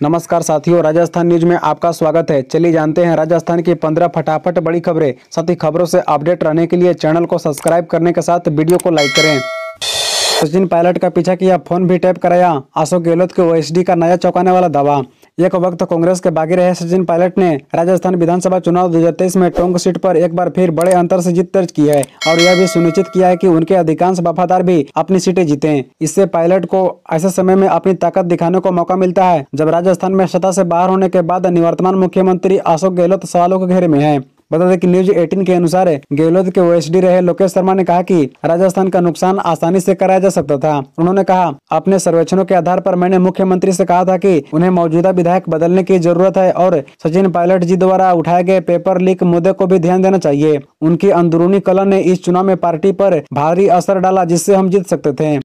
नमस्कार साथियों, राजस्थान न्यूज में आपका स्वागत है। चलिए जानते हैं राजस्थान की 15 फटाफट बड़ी खबरें। साथ ही खबरों से अपडेट रहने के लिए चैनल को सब्सक्राइब करने के साथ वीडियो को लाइक करें। सचिन पायलट का पीछा किया, फोन भी टैप कराया, अशोक गहलोत के ओएसडी का नया चौंकाने वाला दावा। एक वक्त कांग्रेस के बागी रहे सचिन पायलट ने राजस्थान विधानसभा चुनाव 2023 में टोंक सीट पर एक बार फिर बड़े अंतर से जीत दर्ज की है और यह भी सुनिश्चित किया है कि उनके अधिकांश वफादार भी अपनी सीटें जीतें। इससे पायलट को ऐसे समय में अपनी ताकत दिखाने को मौका मिलता है जब राजस्थान में सत्ता से बाहर होने के बाद निवर्तमान मुख्यमंत्री अशोक गहलोत सवालों के घेरे में है। बता दें कि न्यूज 18 के अनुसार गहलोत के ओएसडी रहे लोकेश शर्मा ने कहा कि राजस्थान का नुकसान आसानी से कराया जा सकता था। उन्होंने कहा, अपने सर्वेक्षणों के आधार पर मैंने मुख्यमंत्री से कहा था कि उन्हें मौजूदा विधायक बदलने की जरूरत है और सचिन पायलट जी द्वारा उठाए गए पेपर लीक मुद्दे को भी ध्यान देना चाहिए। उनकी अंदरूनी कलह ने इस चुनाव में पार्टी पर भारी असर डाला जिससे हम जीत सकते थे।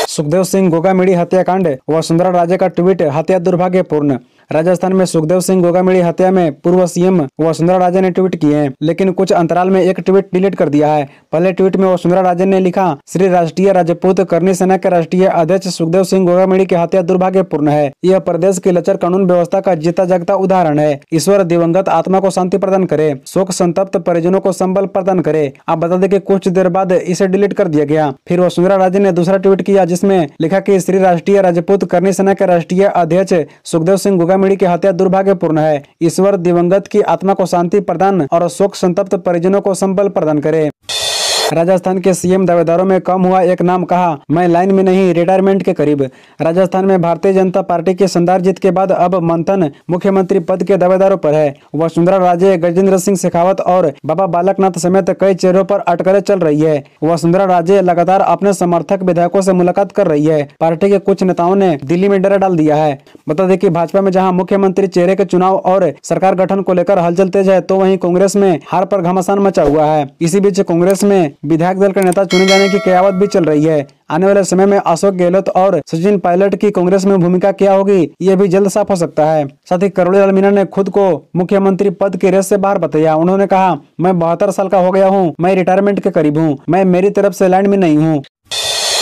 सुखदेव सिंह गोगामेड़ी हत्याकांड, वसुंधरा राजे का ट्वीट, हत्या दुर्भाग्यपूर्ण। राजस्थान में सुखदेव सिंह गोगामेड़ी हत्या में पूर्व सीएम वसुंधरा राजे ने ट्वीट किए हैं, लेकिन कुछ अंतराल में एक ट्वीट डिलीट कर दिया है। पहले ट्वीट में वसुंधरा राजे ने लिखा, श्री राष्ट्रीय राजपूत करनी सेना के राष्ट्रीय अध्यक्ष सुखदेव सिंह गोगामेड़ी की हत्या दुर्भाग्यपूर्ण है। यह प्रदेश की लचर कानून व्यवस्था का जीता जागता उदाहरण है। ईश्वर दिवंगत आत्मा को शांति प्रदान करे, शोक संतप्त परिजनों को संबल प्रदान करे। आप बता दें कि कुछ देर बाद इसे डिलीट कर दिया गया। फिर वसुंधरा राजे ने दूसरा ट्वीट किया जिसमें लिखा कि श्री राष्ट्रीय राजपूत करनी सेना के राष्ट्रीय अध्यक्ष सुखदेव सिंह गोगामेड़ी की हत्या दुर्भाग्यपूर्ण है। ईश्वर दिवंगत की आत्मा को शांति प्रदान और शोक संतप्त परिजनों को संबल प्रदान करे। राजस्थान के सीएम दावेदारों में कम हुआ एक नाम, कहा मैं लाइन में नहीं, रिटायरमेंट के करीब। राजस्थान में भारतीय जनता पार्टी की शानदार जीत के बाद अब मंथन मुख्यमंत्री पद के दावेदारों पर है। वसुंधरा राजे, गजेंद्र सिंह शेखावत और बाबा बालकनाथ समेत कई चेहरों पर अटकलें चल रही है। वसुंधरा राजे लगातार अपने समर्थक विधायकों से मुलाकात कर रही है। पार्टी के कुछ नेताओं ने दिल्ली में डेरा डाल दिया है। बता दें कि भाजपा में जहां मुख्यमंत्री चेहरे के चुनाव और सरकार गठन को लेकर हलचल तेज है, तो वहीं कांग्रेस में हार पर घमासान मचा हुआ है। इसी बीच कांग्रेस में विधायक दल के नेता चुने जाने की कयावत भी चल रही है। आने वाले समय में अशोक गहलोत और सचिन पायलट की कांग्रेस में भूमिका क्या होगी, ये भी जल्द साफ हो सकता है। साथ ही करोड़ीलाल मीणा ने खुद को मुख्यमंत्री पद की रेस से बाहर बताया। उन्होंने कहा, मैं 72 साल का हो गया हूँ, मैं रिटायरमेंट के करीब हूँ, मैं मेरी तरफ से लाइन में नहीं हूँ।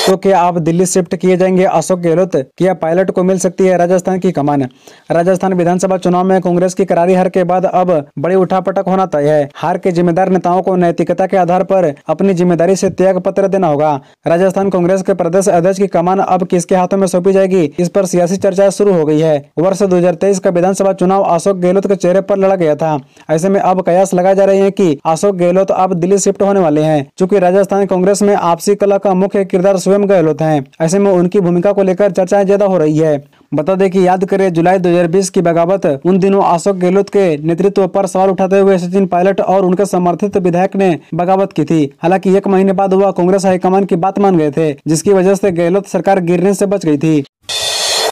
तो क्या आप दिल्ली शिफ्ट किए जाएंगे अशोक गहलोत? क्या पायलट को मिल सकती है राजस्थान की कमान? राजस्थान विधानसभा चुनाव में कांग्रेस की करारी हार के बाद अब बड़ी उठापटक होना तय है। हार के जिम्मेदार नेताओं को नैतिकता के आधार पर अपनी जिम्मेदारी से त्याग पत्र देना होगा। राजस्थान कांग्रेस के प्रदेश अध्यक्ष की कमान अब किसके हाथों में सौंपी जाएगी, इस पर सियासी चर्चा शुरू हो गई है। वर्ष 2023 का विधानसभा चुनाव अशोक गहलोत के चेहरे पर लड़ा गया था। ऐसे में अब कयास लगाए जा रहे हैं कि अशोक गहलोत अब दिल्ली शिफ्ट होने वाले हैं। चूंकि राजस्थान कांग्रेस में आपसी कलह का मुख्य किरदार स्वयं गहलोत हैं, ऐसे में उनकी भूमिका को लेकर चर्चाएं ज्यादा हो रही है। बता दें कि याद करें जुलाई 2020 की बगावत, उन दिनों अशोक गहलोत के नेतृत्व पर सवाल उठाते हुए सचिन पायलट और उनके समर्थित विधायक ने बगावत की थी। हालांकि 1 महीने बाद वह कांग्रेस हाईकमान की बात मान गए थे, जिसकी वजह से गहलोत सरकार गिरने से बच गई थी।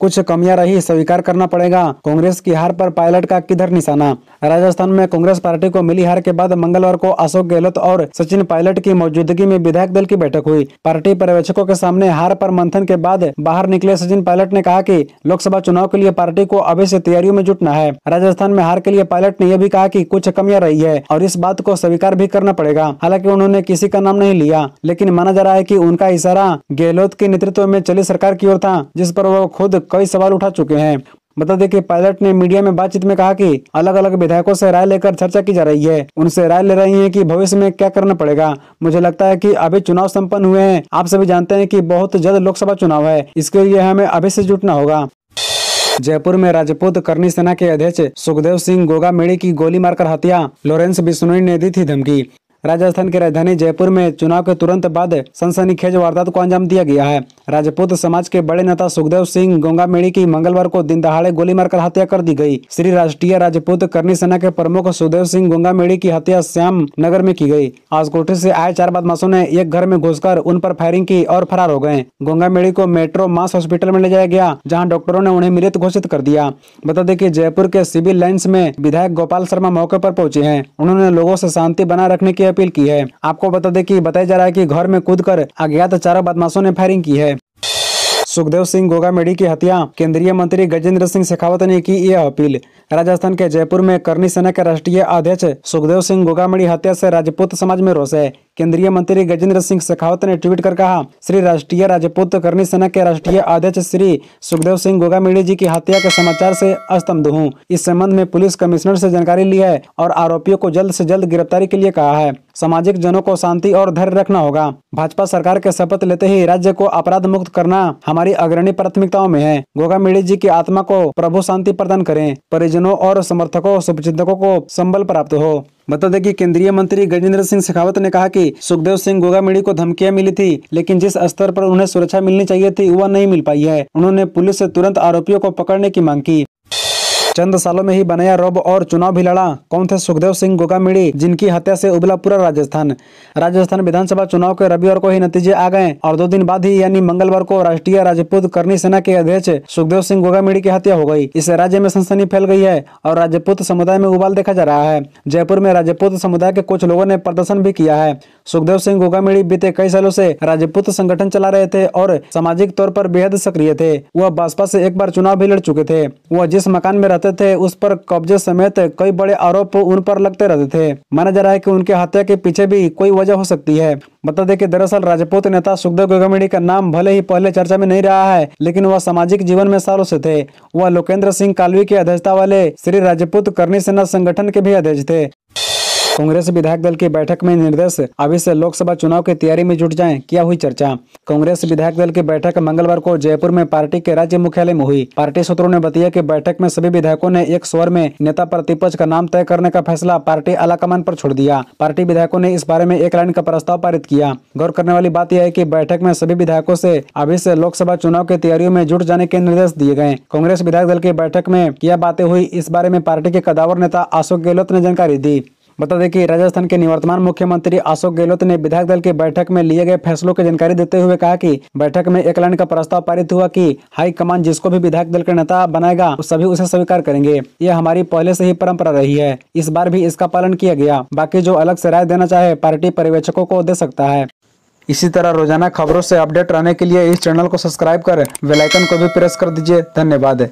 कुछ कमियां रही, स्वीकार करना पड़ेगा। कांग्रेस की हार पर पायलट का किधर निशाना? राजस्थान में कांग्रेस पार्टी को मिली हार के बाद मंगलवार को अशोक गहलोत और सचिन पायलट की मौजूदगी में विधायक दल की बैठक हुई। पार्टी पर्यवेक्षकों के सामने हार पर मंथन के बाद बाहर निकले सचिन पायलट ने कहा कि लोकसभा चुनाव के लिए पार्टी को अभी से तैयारियों में जुटना है। राजस्थान में हार के लिए पायलट ने यह भी कहा कि कुछ कमियां रही है और इस बात को स्वीकार भी करना पड़ेगा। हालांकि उन्होंने किसी का नाम नहीं लिया, लेकिन माना जा रहा है कि उनका इशारा गहलोत के नेतृत्व में चली सरकार की ओर था, जिस पर वो खुद कई सवाल उठा चुके हैं। बता दें कि पायलट ने मीडिया में बातचीत में कहा कि अलग अलग विधायकों से राय लेकर चर्चा की जा रही है। उनसे राय ले रही है कि भविष्य में क्या करना पड़ेगा। मुझे लगता है कि अभी चुनाव संपन्न हुए हैं। आप सभी जानते हैं कि बहुत जल्द लोकसभा चुनाव है, इसके लिए हमें अभी से जुटना होगा। जयपुर में राजपूत करनी सेना के अध्यक्ष सुखदेव सिंह गोगामेड़ी की गोली मारकर हत्या, लॉरेंस बिश्नोई ने दी थी धमकी। राजस्थान की राजधानी जयपुर में चुनाव के तुरंत बाद सनसनीखेज वारदात को अंजाम दिया गया है। राजपूत समाज के बड़े नेता सुखदेव सिंह गोगामेड़ी की मंगलवार को दिन दहाड़े गोली मारकर हत्या कर दी गई। श्री राष्ट्रीय राजपूत करनी सेना के प्रमुख सुखदेव सिंह गोगामेड़ी की हत्या श्याम नगर में की गई। आजकोटे से आए 4 बदमाशों ने एक घर में घुसकर उन पर फायरिंग की और फरार हो गए। गोगामेड़ी को मेट्रो मास हॉस्पिटल में ले जाया गया, जहाँ डॉक्टरों ने उन्हें मृत घोषित कर दिया। बता दें कि जयपुर के सिविल लाइन्स में विधायक गोपाल शर्मा मौके पर पहुंचे हैं। उन्होंने लोगों से शांति बनाए रखने की अपील की है। आपको बता दें कि बताया जा रहा है कि घर में कूदकर अज्ञात 4 बदमाशों ने फायरिंग की है। सुखदेव सिंह गोगामेडी की हत्या, केंद्रीय मंत्री गजेंद्र सिंह शेखावत ने की यह अपील। राजस्थान के जयपुर में करनी सेना के राष्ट्रीय अध्यक्ष सुखदेव सिंह गोगामेडी हत्या से राजपूत समाज में रोष है। केंद्रीय मंत्री गजेंद्र सिंह शेखावत ने ट्वीट कर कहा, श्री राष्ट्रीय राजपूत करनी सेना के राष्ट्रीय अध्यक्ष श्री सुखदेव सिंह गोगामेडी जी की हत्या के समाचार से अस्तंभ हूँ। इस संबंध में पुलिस कमिश्नर से जानकारी ली है और आरोपियों को जल्द से जल्द गिरफ्तारी के लिए कहा है। सामाजिक जनों को शांति और धैर्य रखना होगा। भाजपा सरकार के शपथ लेते ही राज्य को अपराध मुक्त करना हमारी अग्रणी प्राथमिकताओं में है। गोगामेडी जी की आत्मा को प्रभु शांति प्रदान करें। परिजनों और समर्थकों शुभचिंतकों को संबल प्राप्त हो। बता दें कि केंद्रीय मंत्री गजेंद्र सिंह शेखावत ने कहा कि सुखदेव सिंह गोगामेडी को धमकियां मिली थी, लेकिन जिस स्तर पर उन्हें सुरक्षा मिलनी चाहिए थी वह नहीं मिल पाई है। उन्होंने पुलिस से तुरंत आरोपियों को पकड़ने की मांग की। चंद सालों में ही बनाया रौब और चुनाव भी लड़ा। कौन थे सुखदेव सिंह गोगामेडी, जिनकी हत्या से उबला पूरा राजस्थान। राजस्थान विधानसभा चुनाव के रविवार को ही नतीजे आ गए और 2 दिन बाद ही यानी मंगलवार को राष्ट्रीय राजपूत करनी सेना के अध्यक्ष सुखदेव सिंह गोगामेडी की हत्या हो गई। इससे राज्य में सनसनी फैल गई है और राजपूत समुदाय में उबाल देखा जा रहा है। जयपुर में राजपूत समुदाय के कुछ लोगों ने प्रदर्शन भी किया है। सुखदेव सिंह गोगामेडी बीते कई सालों से राजपूत संगठन चला रहे थे और सामाजिक तौर पर बेहद सक्रिय थे। वह भाजपा से एक बार चुनाव भी लड़ चुके थे। वह जिस मकान में रहते थे उस पर कब्जे समेत कई बड़े आरोप उन पर लगते रहते थे। माना जा रहा है कि उनके हत्या के पीछे भी कोई वजह हो सकती है। बता दें कि दरअसल राजपूत नेता सुखदेव गोगामेडी का नाम भले ही पहले चर्चा में नहीं रहा है, लेकिन वह सामाजिक जीवन में सालों से थे। वह लोकेंद्र सिंह कालवी की अध्यक्षता वाले श्री राजपूत करनी सेना संगठन के भी अध्यक्ष थे। कांग्रेस विधायक दल की बैठक में निर्देश, अभी से लोकसभा चुनाव की तैयारी में जुट जाएं। क्या हुई चर्चा। कांग्रेस विधायक दल की बैठक मंगलवार को जयपुर में पार्टी के राज्य मुख्यालय में हुई। पार्टी सूत्रों ने बताया कि बैठक में सभी विधायकों ने एक स्वर में नेता प्रतिपक्ष का नाम तय करने का फैसला पार्टी आलाकमान पर छोड़ दिया। पार्टी विधायकों ने इस बारे में एक लाइन का प्रस्ताव पारित किया। गौर करने वाली बात यह है कि बैठक में सभी विधायकों से अभी से लोकसभा चुनाव की तैयारियों में जुट जाने के निर्देश दिए गए। कांग्रेस विधायक दल की बैठक में क्या बातें हुई, इस बारे में पार्टी के कदावर नेता अशोक गहलोत ने जानकारी दी। बता दें कि राजस्थान के निवर्तमान मुख्यमंत्री अशोक गहलोत ने विधायक दल की बैठक में लिए गए फैसलों की जानकारी देते हुए कहा कि बैठक में एक लाइन का प्रस्ताव पारित हुआ कि हाईकमान जिसको भी विधायक दल का नेता बनाएगा सभी उसे स्वीकार करेंगे। यह हमारी पहले से ही परंपरा रही है। इस बार भी इसका पालन किया गया। बाकी जो अलग से राय देना चाहे पार्टी पर्यवेक्षकों को दे सकता है। इसी तरह रोजाना खबरों से अपडेट रहने के लिए इस चैनल को सब्सक्राइब कर बेल आइकन को भी प्रेस कर दीजिए। धन्यवाद।